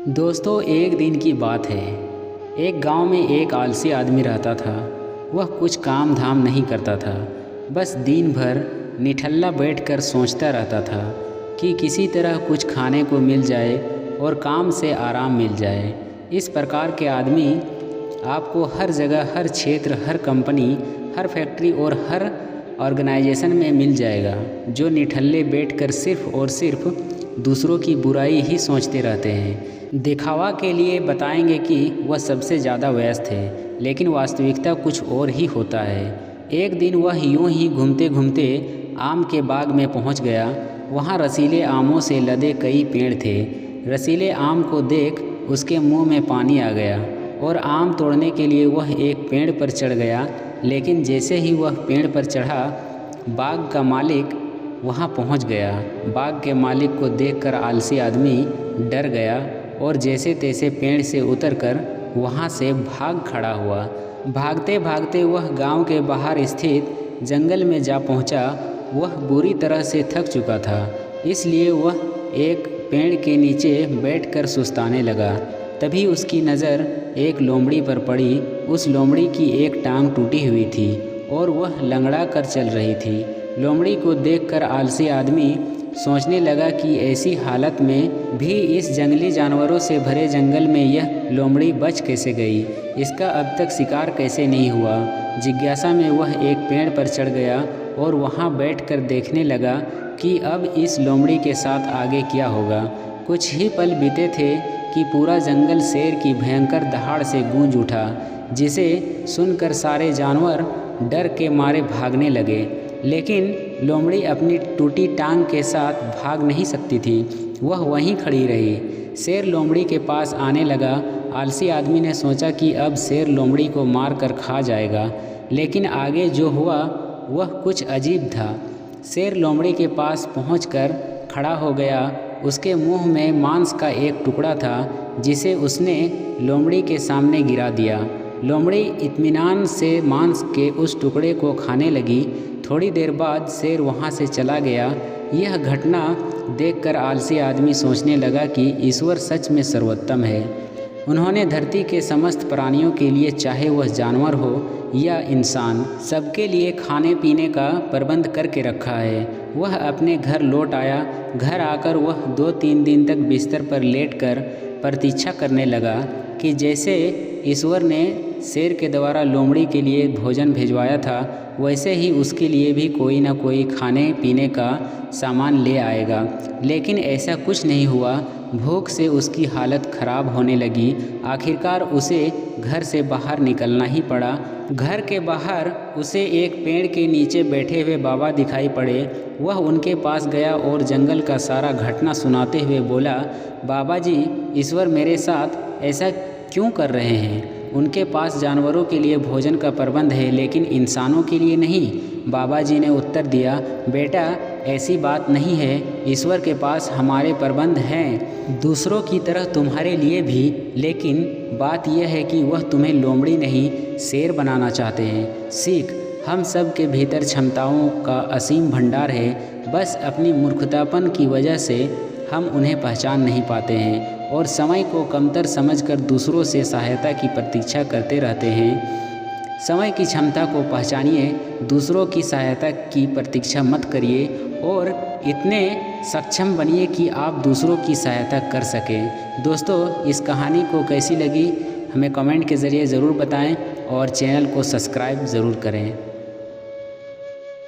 दोस्तों, एक दिन की बात है। एक गांव में एक आलसी आदमी रहता था। वह कुछ काम धाम नहीं करता था, बस दिन भर निठल्ला बैठकर सोचता रहता था कि किसी तरह कुछ खाने को मिल जाए और काम से आराम मिल जाए। इस प्रकार के आदमी आपको हर जगह, हर क्षेत्र, हर कंपनी, हर फैक्ट्री और हर ऑर्गेनाइजेशन में मिल जाएगा, जो निठल्ले बैठकर सिर्फ़ और सिर्फ दूसरों की बुराई ही सोचते रहते हैं। दिखावा के लिए बताएंगे कि वह सबसे ज़्यादा व्यस्त है, लेकिन वास्तविकता कुछ और ही होता है। एक दिन वह यूं ही घूमते घूमते आम के बाग में पहुंच गया। वहां रसीले आमों से लदे कई पेड़ थे। रसीले आम को देख उसके मुंह में पानी आ गया और आम तोड़ने के लिए वह एक पेड़ पर चढ़ गया। लेकिन जैसे ही वह पेड़ पर चढ़ा, बाग का मालिक वहां पहुंच गया। बाग के मालिक को देखकर आलसी आदमी डर गया और जैसे तैसे पेड़ से उतरकर वहां से भाग खड़ा हुआ। भागते भागते वह गांव के बाहर स्थित जंगल में जा पहुंचा। वह बुरी तरह से थक चुका था, इसलिए वह एक पेड़ के नीचे बैठकर सुस्ताने लगा। तभी उसकी नज़र एक लोमड़ी पर पड़ी। उस लोमड़ी की एक टांग टूटी हुई थी और वह लंगड़ा कर चल रही थी। लोमड़ी को देखकर आलसी आदमी सोचने लगा कि ऐसी हालत में भी इस जंगली जानवरों से भरे जंगल में यह लोमड़ी बच कैसे गई, इसका अब तक शिकार कैसे नहीं हुआ। जिज्ञासा में वह एक पेड़ पर चढ़ गया और वहां बैठकर देखने लगा कि अब इस लोमड़ी के साथ आगे क्या होगा। कुछ ही पल बीते थे कि पूरा जंगल शेर की भयंकर दहाड़ से गूंज उठा, जिसे सुनकर सारे जानवर डर के मारे भागने लगे। लेकिन लोमड़ी अपनी टूटी टांग के साथ भाग नहीं सकती थी, वह वहीं खड़ी रही। शेर लोमड़ी के पास आने लगा। आलसी आदमी ने सोचा कि अब शेर लोमड़ी को मार कर खा जाएगा, लेकिन आगे जो हुआ वह कुछ अजीब था। शेर लोमड़ी के पास पहुंचकर खड़ा हो गया। उसके मुंह में मांस का एक टुकड़ा था, जिसे उसने लोमड़ी के सामने गिरा दिया। लोमड़ी इत्मीनान से मांस के उस टुकड़े को खाने लगी। थोड़ी देर बाद शेर वहां से चला गया। यह घटना देखकर आलसी आदमी सोचने लगा कि ईश्वर सच में सर्वोत्तम है। उन्होंने धरती के समस्त प्राणियों के लिए, चाहे वह जानवर हो या इंसान, सबके लिए खाने पीने का प्रबंध करके रखा है। वह अपने घर लौट आया। घर आकर वह 2-3 दिन तक बिस्तर पर लेटकर प्रतीक्षा करने लगा कि जैसे ईश्वर ने शेर के द्वारा लोमड़ी के लिए भोजन भिजवाया था, वैसे ही उसके लिए भी कोई ना कोई खाने पीने का सामान ले आएगा। लेकिन ऐसा कुछ नहीं हुआ। भूख से उसकी हालत खराब होने लगी। आखिरकार उसे घर से बाहर निकलना ही पड़ा। घर के बाहर उसे एक पेड़ के नीचे बैठे हुए बाबा दिखाई पड़े। वह उनके पास गया और जंगल का सारा घटना सुनाते हुए बोला, बाबा जी, ईश्वर मेरे साथ ऐसा क्यों कर रहे हैं? उनके पास जानवरों के लिए भोजन का प्रबंध है, लेकिन इंसानों के लिए नहीं। बाबा जी ने उत्तर दिया, बेटा, ऐसी बात नहीं है। ईश्वर के पास हमारे प्रबंध हैं, दूसरों की तरह तुम्हारे लिए भी। लेकिन बात यह है कि वह तुम्हें लोमड़ी नहीं, शेर बनाना चाहते हैं। सीख, हम सब के भीतर क्षमताओं का असीम भंडार है, बस अपनी मूर्खतापन की वजह से हम उन्हें पहचान नहीं पाते हैं और समय को कमतर समझकर दूसरों से सहायता की प्रतीक्षा करते रहते हैं। समय की क्षमता को पहचानिए, दूसरों की सहायता की प्रतीक्षा मत करिए और इतने सक्षम बनिए कि आप दूसरों की सहायता कर सकें। दोस्तों, इस कहानी को कैसी लगी हमें कमेंट के ज़रिए ज़रूर बताएं और चैनल को सब्सक्राइब ज़रूर करें।